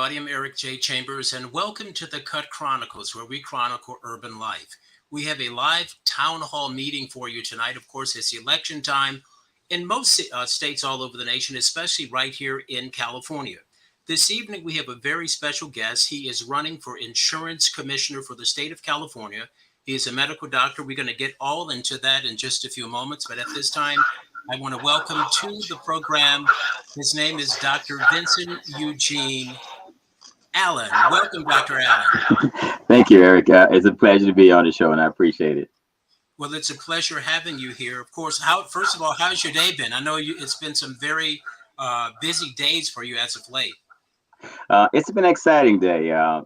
everybody. I'm Eric J. Chambers, and welcome to the Cut Chronicles, where we chronicle urban life. We have a live town hall meeting for you tonight. Of course, it's election time in most states all over the nation, especially right here in California. This evening, we have a very special guest. He is running for insurance commissioner for the state of California. He is a medical doctor. We're going to get all into that in just a few moments, but at this time, I want to welcome to the program. His name is Dr. Vinson Eugene Allen. Welcome, Dr. Allen. Thank you, Eric. It's a pleasure to be on the show, and I appreciate it. Well, it's a pleasure having you here. Of course, first of all, how's your day been? I know it's been some very busy days for you as of late. It's been an exciting day. I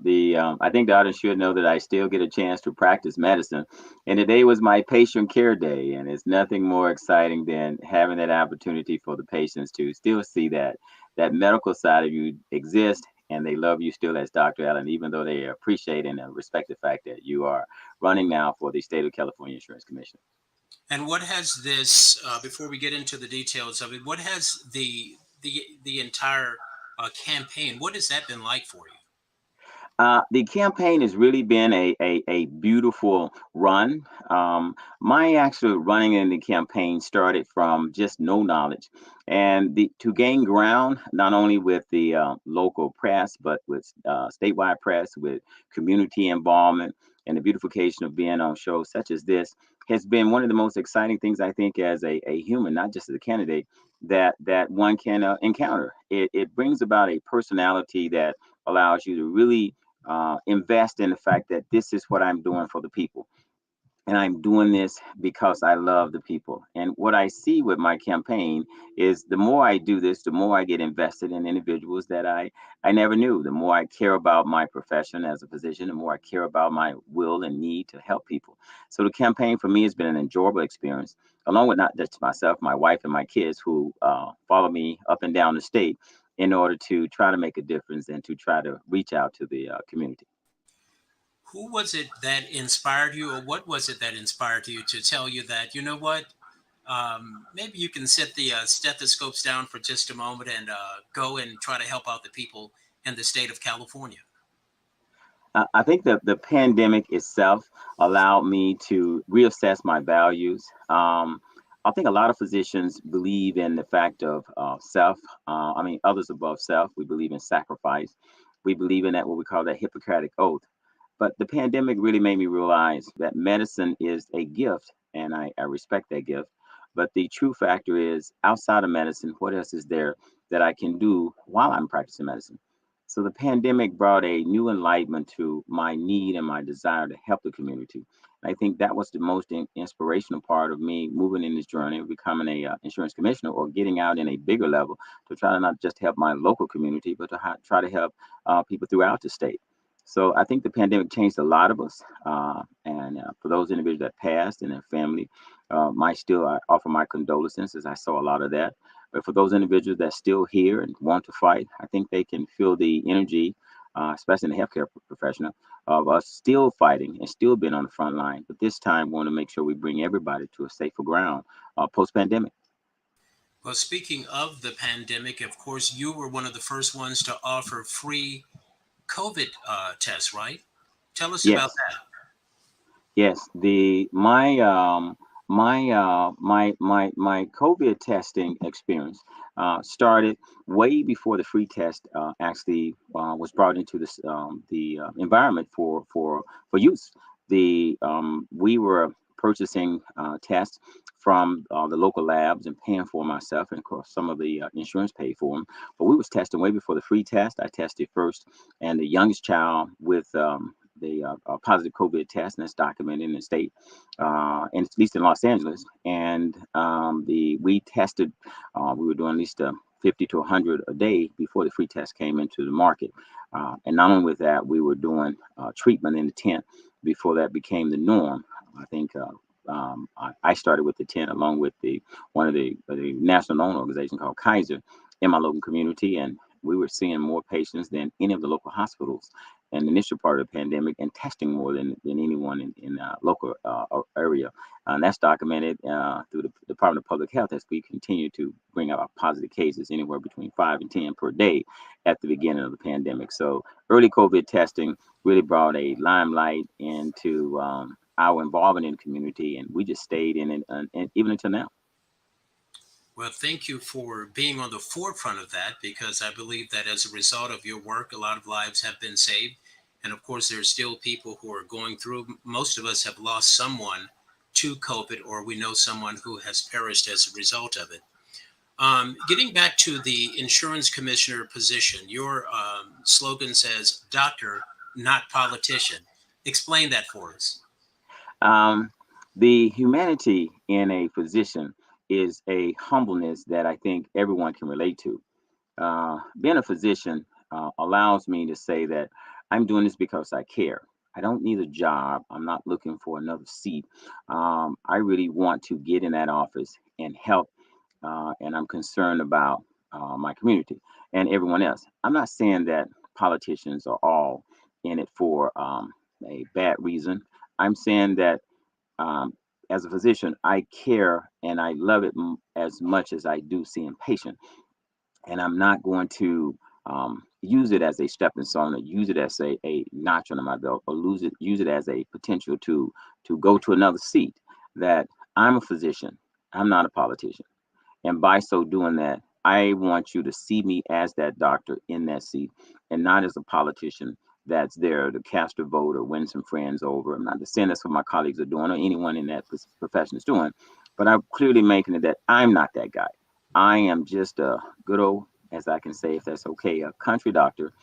think the audience should know that I still get a chance to practice medicine, and today was my patient care day, and it's nothing more exciting than having that opportunity for the patients to still see that medical side of you exist, and they love you still as Dr. Allen, even though they appreciate and respect the fact that you are running now for the state of California Insurance Commission. And what has this? Before we get into the details of it, what has the entire campaign? What has that been like for you? The campaign has really been a beautiful run. My actual running in the campaign started from just no knowledge, and to gain ground not only with the local press, but with statewide press, with community involvement, and the beautification of being on shows such as this has been one of the most exciting things I think as a human, not just as a candidate, that one can encounter. It brings about a personality that allows you to really invest in the fact that this is what I'm doing for the people. And I'm doing this because I love the people. And what I see with my campaign is the more I do this, the more I get invested in individuals that I never knew. The more I care about my profession as a physician, the more I care about my will and need to help people. So the campaign for me has been an enjoyable experience, along with not just myself, my wife, and my kids who follow me up and down the state in order to try to make a difference and to try to reach out to the community. Who was it that inspired you, or what was it that inspired you to tell you that, you know what, maybe you can set the stethoscopes down for just a moment and go and try to help out the people in the state of California? I think that the pandemic itself allowed me to reassess my values. I think a lot of physicians believe in the fact of self. Others above self. We believe in sacrifice. We believe in that what we call that Hippocratic oath. But the pandemic really made me realize that medicine is a gift, and I respect that gift. But the true factor is outside of medicine, what else is there that I can do while I'm practicing medicine? So the pandemic brought a new enlightenment to my need and my desire to help the community. And I think that was the most inspirational part of me moving in this journey of becoming a insurance commissioner or getting out in a bigger level to try to not just help my local community, but to try to help people throughout the state. So I think the pandemic changed a lot of us. And for those individuals that passed and their family, I offer my condolences as I saw a lot of that. But for those individuals that still here and want to fight, I think they can feel the energy, especially in the healthcare professional, of us still fighting and still being on the front line. But this time, we want to make sure we bring everybody to a safer ground post-pandemic. Well, speaking of the pandemic, of course, you were one of the first ones to offer free COVID tests, right? Tell us about Yes. that. Yes, the my COVID testing experience started way before the free test actually was brought into the environment for use. We were purchasing tests from the local labs and paying for 'em myself, and of course some of the insurance paid for them. But we was testing way before the free test. I tested first, and the youngest child with the positive COVID test, and that's documented in the state, and at least in Los Angeles. And we tested, we were doing at least 50 to 100 a day before the free test came into the market. And not only with that, we were doing treatment in the tent before that became the norm. I think I started with the tent along with one of the national loan organization called Kaiser in my local community, and we were seeing more patients than any of the local hospitals. and the initial part of the pandemic, and testing more than anyone in local area. And that's documented through the Department of Public Health as we continue to bring out positive cases anywhere between 5 and 10 per day at the beginning of the pandemic. So early COVID testing really brought a limelight into our involvement in the community, and we just stayed in it, and even until now. Well, thank you for being on the forefront of that, because I believe that as a result of your work, a lot of lives have been saved. And of course, there are still people who are going through. Most of us have lost someone to COVID, or we know someone who has perished as a result of it. Getting back to the insurance commissioner position, your slogan says, "Doctor, not politician." Explain that for us. Um, the humanity in a physician is a humbleness that I think everyone can relate to. Being a physician allows me to say that I'm doing this because I care. I don't need a job. I'm not looking for another seat. I really want to get in that office and help, and I'm concerned about my community and everyone else. I'm not saying that politicians are all in it for a bad reason. I'm saying that um, as a physician, I care and I love it as much as I do seeing patients, and I'm not going to use it as a stepping stone, or use it as a notch under my belt, or use it as a potential to go to another seat. That I'm a physician. I'm not a politician, and by so doing that, I want you to see me as that doctor in that seat, and not as a politician that's there to cast a vote or win some friends over. I'm not saying that's what my colleagues are doing or anyone in that profession is doing, but I'm clearly making it that I'm not that guy. I am just a good old, as I can say, if that's okay, a country doctor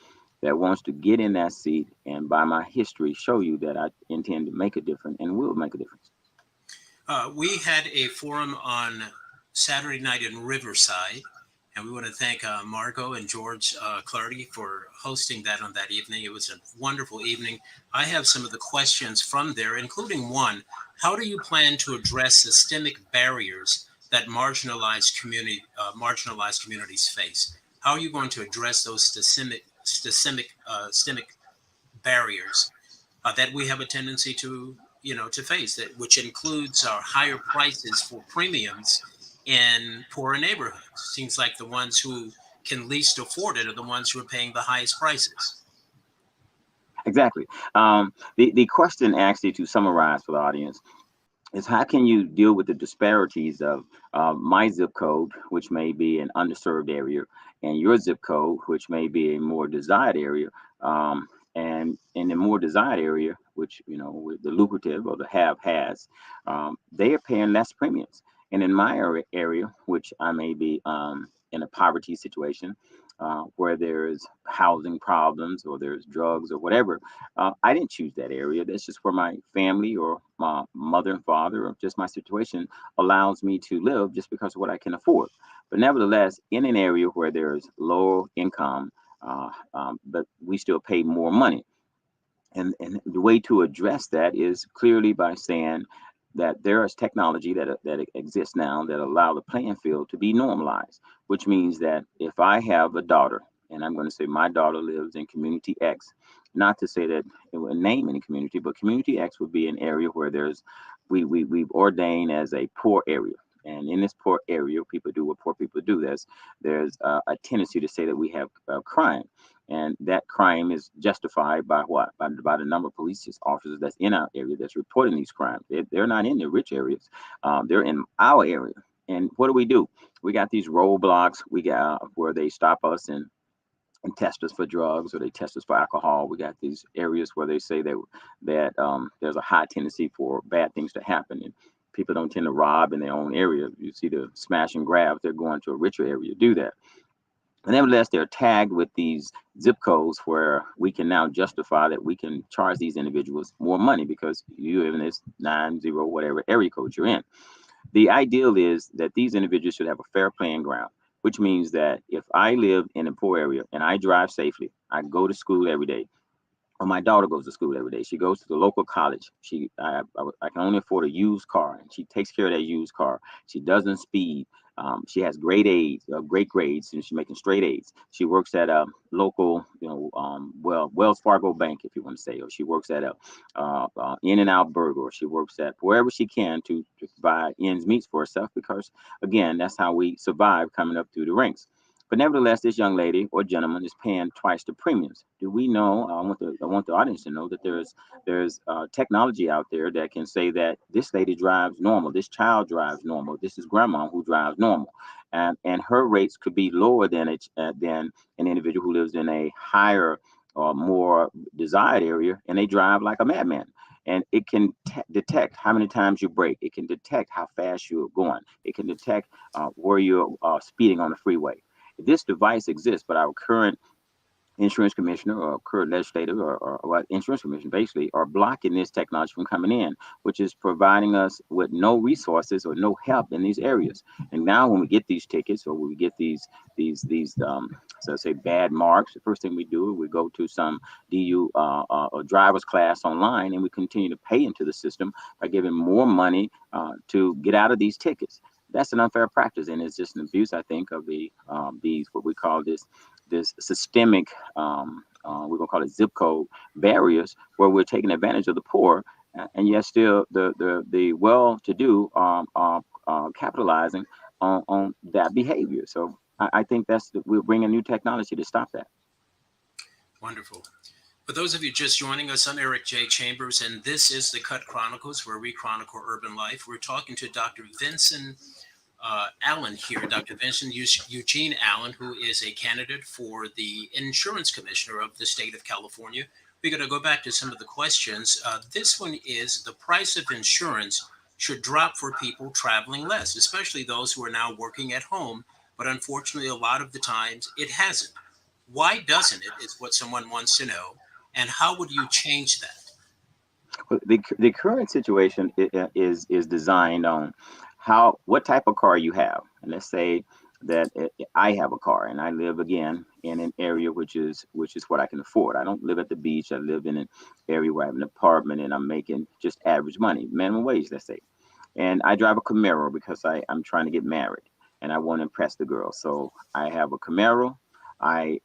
that wants to get in that seat and by my history show you that I intend to make a difference and will make a difference. We had a forum on Saturday night in Riverside, and we want to thank Margot and George Clardy for hosting that on that evening. It was a wonderful evening. I have some of the questions from there, including one: how do you plan to address systemic barriers that marginalized communities face? How are you going to address those systemic barriers that we have a tendency to to face, that which includes our higher prices for premiums in poorer neighborhoods? Seems like the ones who can least afford it are the ones who are paying the highest prices. Exactly. The question, actually, to summarize for the audience, is how can you deal with the disparities of my zip code, which may be an underserved area, and your zip code, which may be a more desired area, and in the more desired area, which with the lucrative or the have has, they are paying less premiums. And in my area, which I may be in a poverty situation, where there's housing problems or there's drugs or whatever, I didn't choose that area. That's just where my family or my mother and father or just my situation allows me to live just because of what I can afford. But nevertheless, in an area where there's low income, but we still pay more money. And the way to address that is clearly by saying that there is technology that exists now that allow the playing field to be normalized, which means that if I have a daughter, and I'm going to say my daughter lives in community X, not to say that it would name any community, but community X would be an area where we've ordained as a poor area. And in this poor area, people do what poor people do. There's a tendency to say that we have crime, and that crime is justified by what? By the number of police officers that's in our area that's reporting these crimes. They're not in the rich areas. They're in our area. And what do? We got these roadblocks. We got where they stop us and test us for drugs, or they test us for alcohol. We got these areas where they say that there's a high tendency for bad things to happen, and people don't tend to rob in their own area. You see the smash and grab. They're going to a richer area to do that. But nevertheless, they're tagged with these zip codes where we can now justify that we can charge these individuals more money because you live in this 90 whatever area code you're in. The ideal is that these individuals should have a fair playing ground, which means that if I live in a poor area and I drive safely, I go to school every day, or my daughter goes to school every day. She goes to the local college. I can only afford a used car, and she takes care of that used car. She doesn't speed. She has great A's, great grades, and she's making straight A's. She works at a local, Wells Fargo Bank, if you want to say, or she works at a In-N-Out Burger, or she works at wherever she can to provide ends meet for herself, because again, that's how we survive coming up through the ranks. But nevertheless, this young lady or gentleman is paying twice the premiums. Do we know? I want the audience to know that there's technology out there that can say that this lady drives normal, this child drives normal, this is grandma who drives normal, and her rates could be lower than an individual who lives in a higher or more desired area, and they drive like a madman. And it can detect how many times you brake. It can detect how fast you're going. It can detect where you're speeding on the freeway. This device exists, but our current insurance commissioner or current legislator or insurance commission basically are blocking this technology from coming in, which is providing us with no resources or no help in these areas. And now when we get these tickets, or when we get these so say bad marks, the first thing we do is we go to some DU or driver's class online, and we continue to pay into the system by giving more money to get out of these tickets. That's an unfair practice, and it's just an abuse, I think, of these what we call this systemic, we're gonna call it zip code barriers, where we're taking advantage of the poor, and yet still the well-to-do capitalizing on that behavior. So I think we're bringing new technology to stop that. Wonderful. For those of you just joining us, I'm Eric J. Chambers, and this is the Cut Chronicles, where we chronicle urban life. We're talking to Dr. Vinson Allen here, Dr. Vinson Eugene Allen, who is a candidate for the insurance commissioner of the state of California. We're going to go back to some of the questions. This one is: the price of insurance should drop for people traveling less, especially those who are now working at home. But unfortunately, a lot of the times it hasn't. Why doesn't it, is what someone wants to know. And how would you change that? Well, the current situation is designed on what type of car you have. And let's say that I have a car, and I live again in an area which is what I can afford. I don't live at the beach. I live in an area where I have an apartment, and I'm making just average money, minimum wage, let's say. And I drive a Camaro because I'm trying to get married, and I want to impress the girl. So I have a Camaro. I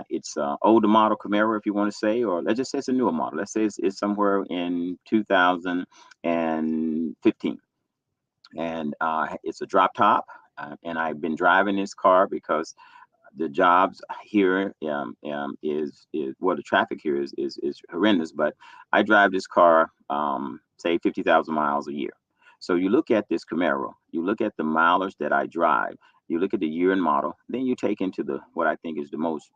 it's an older model Camaro, if you want to say, or let's just say it's a newer model. Let's say it's somewhere in 2015, and it's a drop top. And I've been driving this car because the jobs here is well, the traffic here is horrendous. But I drive this car, say 50,000 miles a year. So you look at this Camaro, you look at the mileage that I drive, you look at the year and model, then you take into the what I think is the most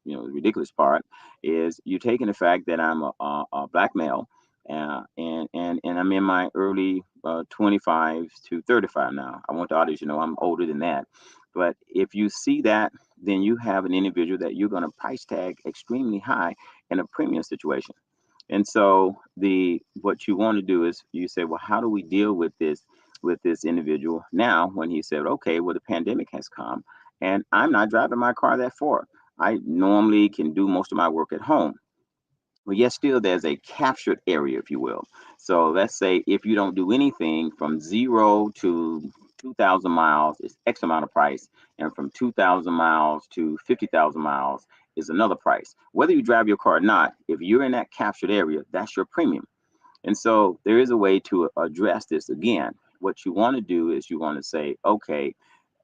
ridiculous part is you take in the fact that I'm a black male, and I'm in my early 25 to 35 now. I want the audience to know I'm older than that. But if you see that, then you have an individual that you're going to price tag extremely high in a premium situation. And so what you want to do is you say, well, how do we deal with this individual now when he said, okay, well, the pandemic has come and I'm not driving my car that far. I normally can do most of my work at home. But yet still there's a captured area, if you will. So let's say if you don't do anything from 0 to 2,000 miles is X amount of price, and from 2,000 miles to 50,000 miles is another price. Whether you drive your car or not, if you're in that captured area, that's your premium. And so there is a way to address this again. What you want to do is you want to say, okay,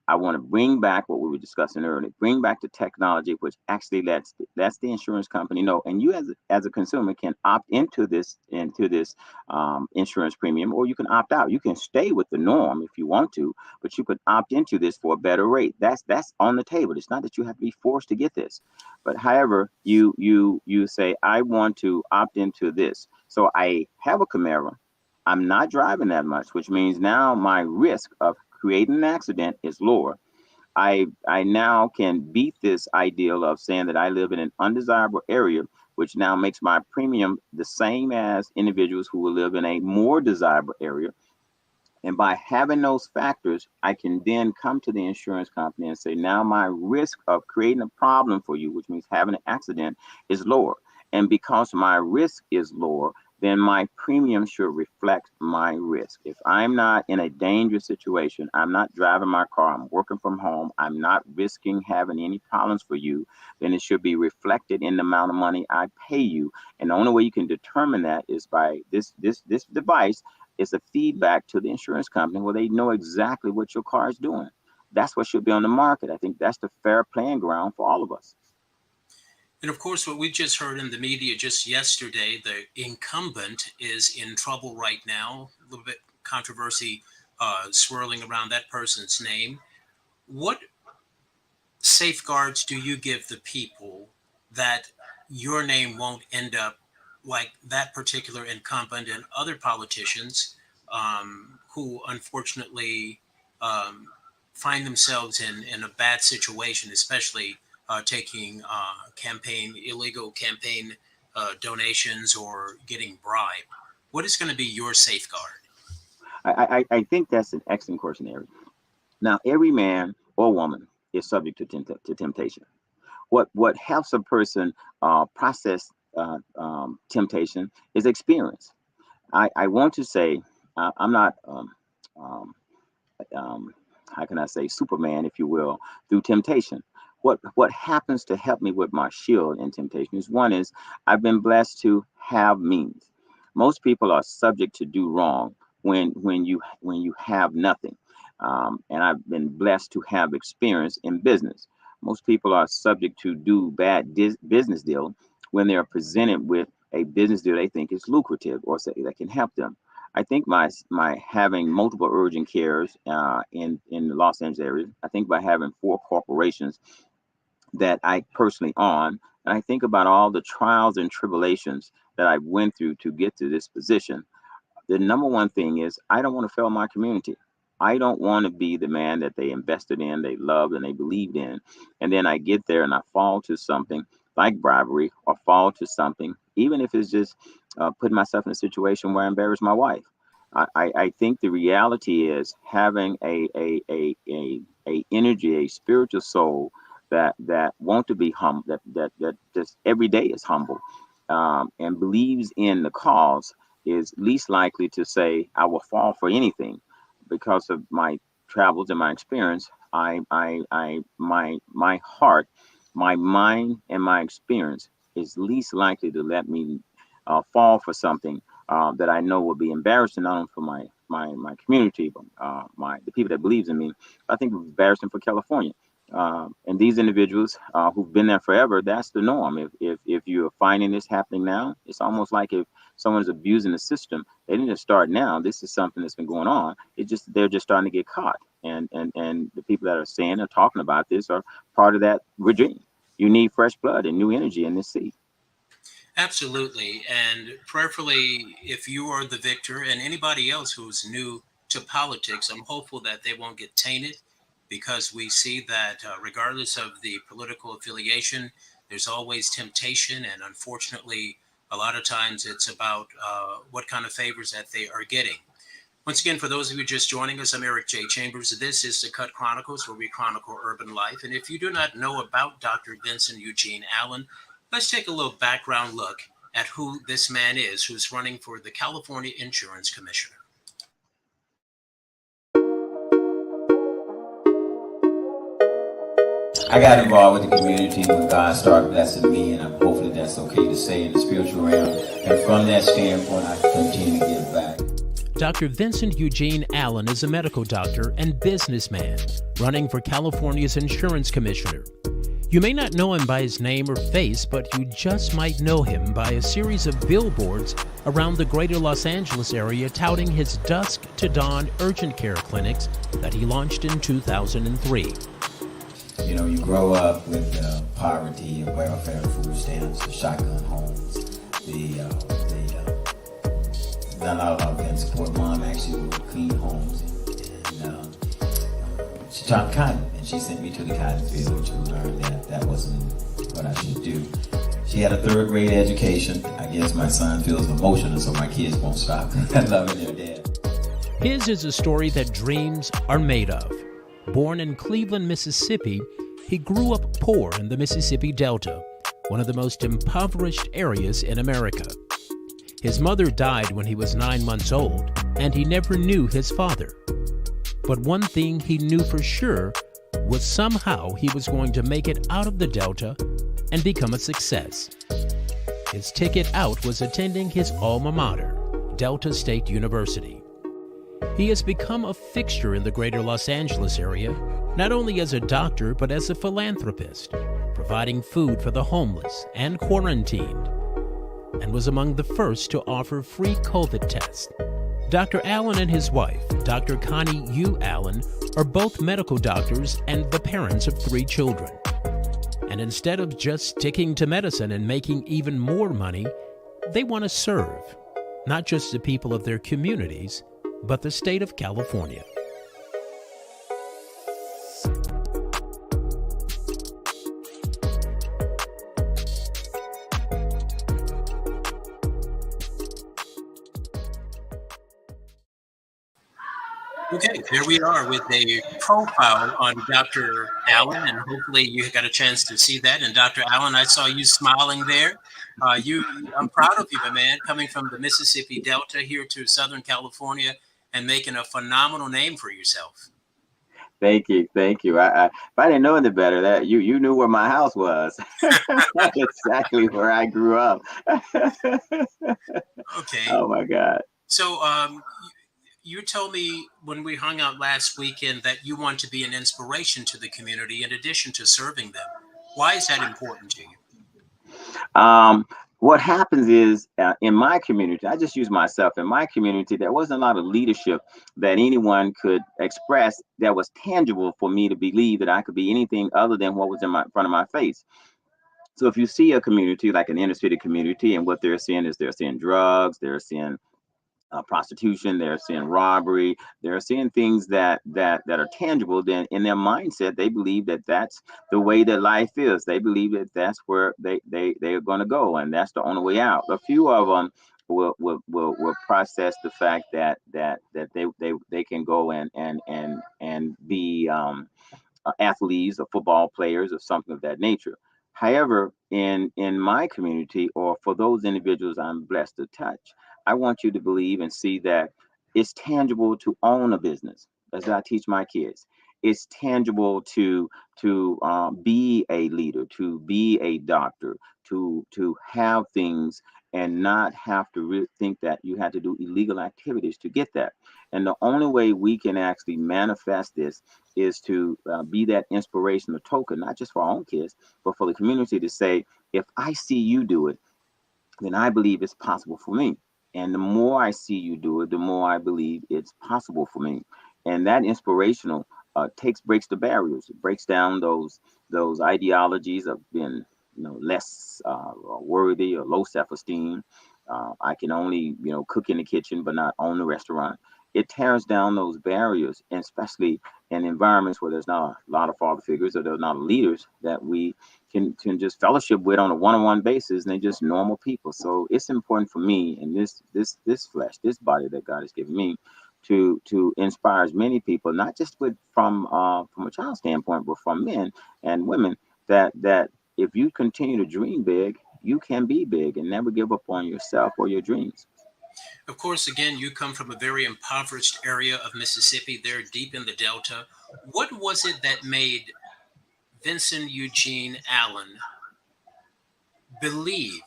I want to bring back what we were discussing earlier, bring back the technology, which actually lets the insurance company know, and you as a consumer can opt into this insurance premium, or you can opt out. You can stay with the norm if you want to, but you could opt into this for a better rate. That's on the table. It's not that you have to be forced to get this, but however, you say I want to opt into this. So I have a Camaro. I'm not driving that much, which means now my risk of creating an accident is lower. I now can beat this ideal of saying that I live in an undesirable area, which now makes my premium the same as individuals who will live in a more desirable area. And by having those factors, I can then come to the insurance company and say, now my risk of creating a problem for you, which means having an accident, is lower. And because my risk is lower, then my premium should reflect my risk. If I'm not in a dangerous situation, I'm not driving my car, I'm working from home, I'm not risking having any problems for you, then it should be reflected in the amount of money I pay you. And the only way you can determine that is by this device. Is a feedback to the insurance company where they know exactly what your car is doing. That's what should be on the market. I think that's the fair playing ground for all of us. And of course, what we just heard in the media just yesterday, the incumbent is in trouble right now. A little bit controversy swirling around that person's name. What safeguards do you give the people that your name won't end up like that particular incumbent and other politicians who unfortunately um, find themselves in a bad situation, especially taking illegal campaign donations or getting bribed? What is going to be your safeguard? I think that's an excellent question, Eric. Now, every man or woman is subject to temptation. What helps a person process temptation is experience. I want to say I'm not um, um, how can I say Superman, if you will, through temptation. What happens to help me with my shield in temptation is one is I've been blessed to have means. Most people are subject to do wrong when you have nothing, and I've been blessed to have experience in business. Most people are subject to do bad business deal when they are presented with a business deal they think is lucrative or say that can help them. I think my having multiple urgent cares in the Los Angeles area. I think by having four corporations that I personally own, and I think about all the trials and tribulations that I went through to get to this position. The number one thing is I don't want to fail my community. I don't want to be the man that they invested in, they loved, and they believed in. And then I get there and I fall to something like bribery or fall to something, even if it's just putting myself in a situation where I embarrass my wife. I think the reality is having a energy, a spiritual soul that want to be humble, that just every day is humble, and believes in the cause is least likely to say I will fall for anything because of my travels and my experience. My heart, my mind, and my experience is least likely to let me fall for something that I know will be embarrassing not only for my community, but my the people that believes in me. I think it's embarrassing for California. And these individuals who've been there forever, that's the norm. If you're finding this happening now, it's almost like if someone is abusing the system, they didn't just start now. This is something that's been going on. It's just they're just starting to get caught. And the people that are saying or talking about this are part of that regime. You need fresh blood and new energy in this seat. Absolutely. And prayerfully, if you are the victor and anybody else who's new to politics, I'm hopeful that they won't get tainted because we see that regardless of the political affiliation, there's always temptation. And unfortunately, a lot of times it's about what kind of favors that they are getting. Once again, for those of you just joining us, I'm Eric J. Chambers. This is the Cut Chronicles, where we chronicle urban life. And if you do not know about Dr. Vinson Eugene Allen, let's take a little background look at who this man is who's running for the California Insurance Commissioner. I got involved with the community when God started blessing me, and hopefully that's okay to say in the spiritual realm. And from that standpoint, I continue to give back. Dr. Vinson Eugene Allen is a medical doctor and businessman running for California's Insurance Commissioner. You may not know him by his name or face, but you just might know him by a series of billboards around the greater Los Angeles area touting his dusk to dawn urgent care clinics that he launched in 2003. You know, you grow up with poverty and welfare, food stamps, the shotgun homes, not a lot of love and support. Mom actually would clean homes, and she chopped cotton, and she sent me to the cotton field to learn that wasn't what I should do. She had a third grade education. I guess my son feels emotional, so my kids won't stop loving their dad. His is a story that dreams are made of. Born in Cleveland, Mississippi, he grew up poor in the Mississippi Delta, one of the most impoverished areas in America. His mother died when he was 9 months old, and he never knew his father. But one thing he knew for sure was somehow he was going to make it out of the Delta and become a success. His ticket out was attending his alma mater, Delta State University. He has become a fixture in the greater Los Angeles area, not only as a doctor but as a philanthropist, providing food for the homeless and quarantined, and was among the first to offer free COVID tests. Dr. Allen and his wife, Dr. Connie U. Allen, are both medical doctors and the parents of 3 children. And instead of just sticking to medicine and making even more money, they want to serve, not just the people of their communities, but the state of California. Okay, here we are with a profile on Dr. Allen, and hopefully you got a chance to see that. And Dr. Allen, I saw you smiling there. I'm proud of you, my man, coming from the Mississippi Delta here to Southern California and making a phenomenal name for yourself. Thank you, thank you. If I didn't know any better, that you knew where my house was. That's exactly where I grew up. Okay. Oh my God. So you told me when we hung out last weekend that you want to be an inspiration to the community in addition to serving them. Why is that important to you? What happens is in my community, I just use myself, in my community, there wasn't a lot of leadership that anyone could express that was tangible for me to believe that I could be anything other than what was in front of my face. So if you see a community like an inner city community, and what they're seeing is they're seeing drugs, they're seeing prostitution, they're seeing robbery, they're seeing things that are tangible, then in their mindset they believe that that's the way that life is. They believe that that's where they're going to go, and that's the only way out. A few of them will process the fact that they can go and be athletes or football players or something of that nature. However, in my community, or for those individuals I'm blessed to touch, I want you to believe and see that it's tangible to own a business, as I teach my kids. It's tangible to be a leader, to be a doctor, to have things and not have to think that you had to do illegal activities to get that. And the only way we can actually manifest this is to be that inspirational token, not just for our own kids, but for the community, to say, if I see you do it, then I believe it's possible for me. And the more I see you do it, the more I believe it's possible for me. And that inspirational breaks the barriers. It breaks down those ideologies of being, less worthy or low self-esteem. I can only, cook in the kitchen, but not own the restaurant. It tears down those barriers, and especially in environments where there's not a lot of father figures, or there's not leaders that we can just fellowship with on a one-on-one basis, and they're just normal people. So it's important for me, and this flesh, this body that God has given me, to inspire as many people, not just from a child standpoint, but from men and women, that if you continue to dream big, you can be big, and never give up on yourself or your dreams. Of course, again, you come from a very impoverished area of Mississippi, there deep in the Delta. What was it that made Vinson Eugene Allen believe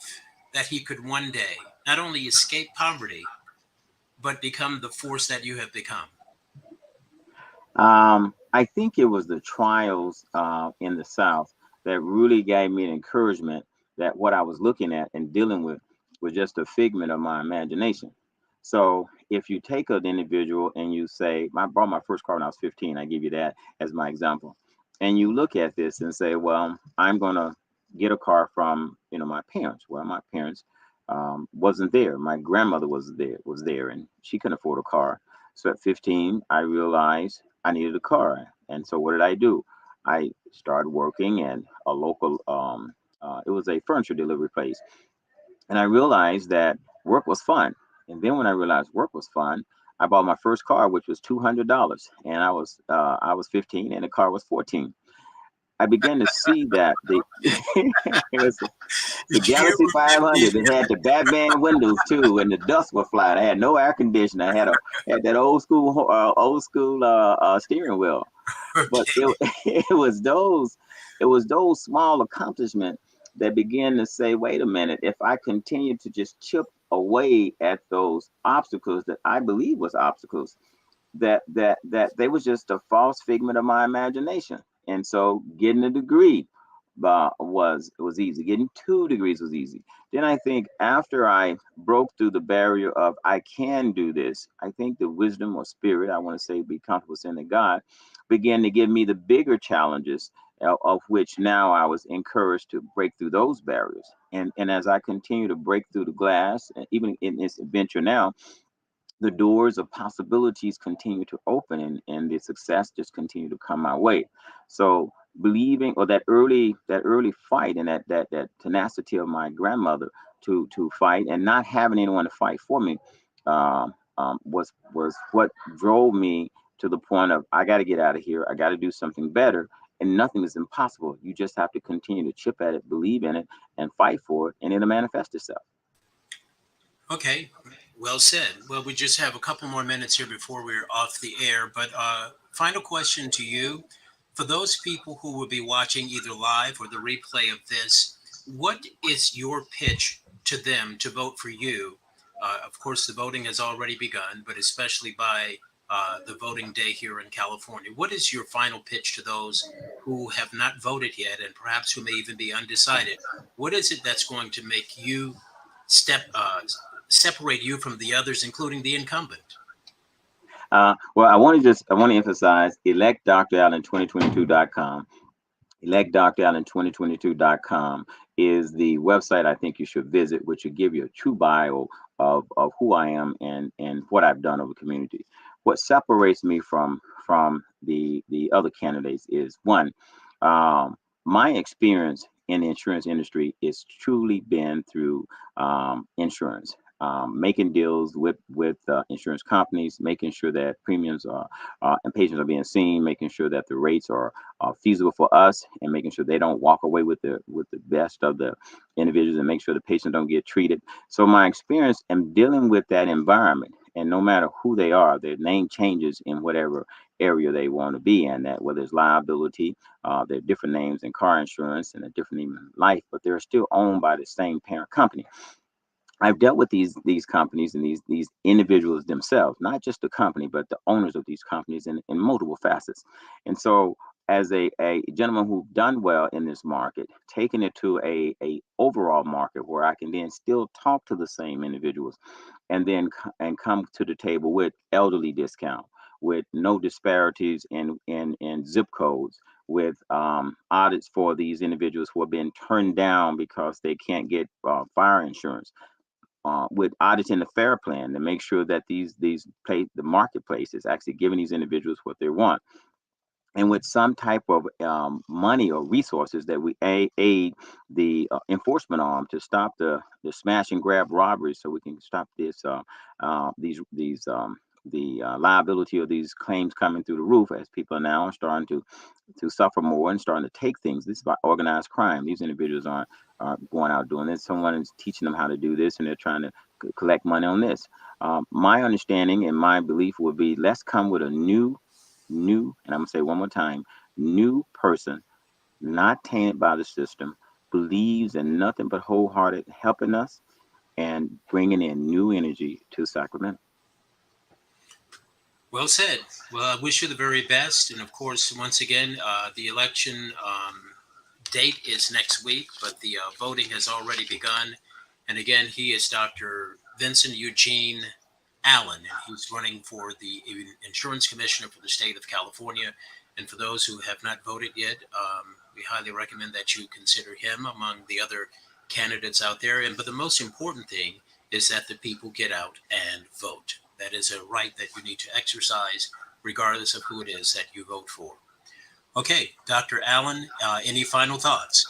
that he could one day not only escape poverty, but become the force that you have become? I think it was the trials in the South that really gave me an encouragement that what I was looking at and dealing with was just a figment of my imagination. So if you take an individual and you say, I bought my first car when I was 15, I give you that as my example. And you look at this and say, well, I'm going to get a car from, my parents. Well, my parents wasn't there. My grandmother was there, and she couldn't afford a car. So at 15, I realized I needed a car. And so what did I do? I started working in a local, it was a furniture delivery place. And I realized that work was fun. And then when I realized work was fun, I bought my first car, which was $200. And I was 15 and the car was 14. I began to see that it was The the chair Galaxy was 500. empty. It had the Batman windows too, and the dust was flying. I had no air conditioner. I had that old school steering wheel. But Okay. it was those small accomplishments that began to say, wait a minute, if I continue to just chip away at those obstacles that I believe was obstacles, that they was just a false figment of my imagination. And so getting a degree was easy. Getting 2 degrees was easy. Then I think after I broke through the barrier of I can do this, I think the wisdom or spirit, I want to say be comfortable saying that God began to give me the bigger challenges, of which now I was encouraged to break through those barriers. And as I continue to break through the glass, even in this adventure now, the doors of possibilities continue to open, and the success just continue to come my way. So believing, or that early fight, and that tenacity of my grandmother to fight and not having anyone to fight for me, was what drove me to the point of I got to get out of here. I got to do something better. And nothing is impossible. You just have to continue to chip at it, believe in it, and fight for it, and it'll manifest itself. Okay, well said. Well, we just have a couple more minutes here before we're off the air, but final question to you. For those people who will be watching either live or the replay of this, what is your pitch to them to vote for you? Of course, the voting has already begun, but especially by the voting day here in California. What is your final pitch to those who have not voted yet and perhaps who may even be undecided? What is it that's going to make you step separate you from the others, including the incumbent? Well, I want to emphasize electdrallen2022.com. Electdrallen2022.com is the website I think you should visit, which will give you a true bio of who I am and what I've done over the community. What separates me from the other candidates is one, my experience in the insurance industry is truly been through insurance. Making deals with insurance companies, making sure that premiums are and patients are being seen, making sure that the rates are feasible for us, and making sure they don't walk away with the best of the individuals, and make sure the patients don't get treated. So my experience in dealing with that environment, and no matter who they are, their name changes in whatever area they want to be in. That whether it's liability, there are different names in car insurance and a different name in life, but they're still owned by the same parent company. I've dealt with these companies and these individuals themselves, not just the company, but the owners of these companies in multiple facets. And so, as a gentleman who done well in this market, taking it to a overall market where I can then still talk to the same individuals, and then and come to the table with elderly discount, with no disparities in zip codes, with audits for these individuals who are being turned down because they can't get fire insurance, with auditing the fair plan to make sure that the marketplace is actually giving these individuals what they want, and with some type of money or resources that we aid the enforcement arm to stop the smash and grab robberies, so we can stop the liability of these claims coming through the roof, as people are now starting to suffer more and starting to take things. This is about organized crime. These individuals aren't going out doing this. Someone is teaching them how to do this, and they're trying to collect money on this. My understanding and my belief would be, let's come with a new, and I'm gonna say one more time, new person, not tainted by the system, believes in nothing but wholehearted helping us and bringing in new energy to Sacramento. Well said. Well, I wish you the very best. And of course, once again, the election date is next week, but the voting has already begun. And again, he is Dr. Vinson Eugene Allen, and he's running for the insurance commissioner for the state of California. And for those who have not voted yet, we highly recommend that you consider him among the other candidates out there. But the most important thing is that the people get out and vote. That is a right that you need to exercise, regardless of who it is that you vote for. Okay, Dr. Allen, any final thoughts?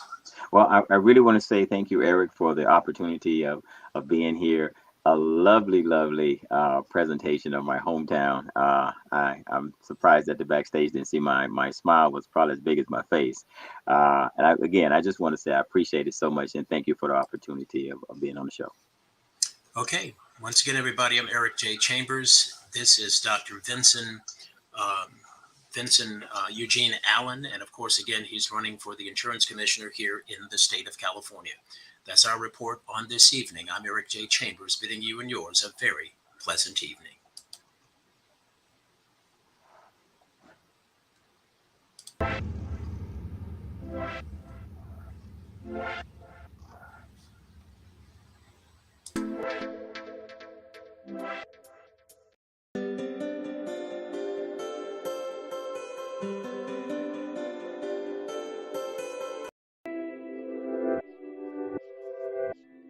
Well, I really want to say thank you, Eric, for the opportunity of being here. a lovely, lovely presentation of my hometown. I'm surprised that the backstage didn't see my smile was probably as big as my face. Again, I just want to say I appreciate it so much and thank you for the opportunity of being on the show. Okay. Once again, everybody, I'm Eric J. Chambers. This is Dr. Vinson Eugene Allen. And of course, again, he's running for the insurance commissioner here in the state of California. That's our report on this evening. I'm Eric J. Chambers, bidding you and yours a very pleasant evening.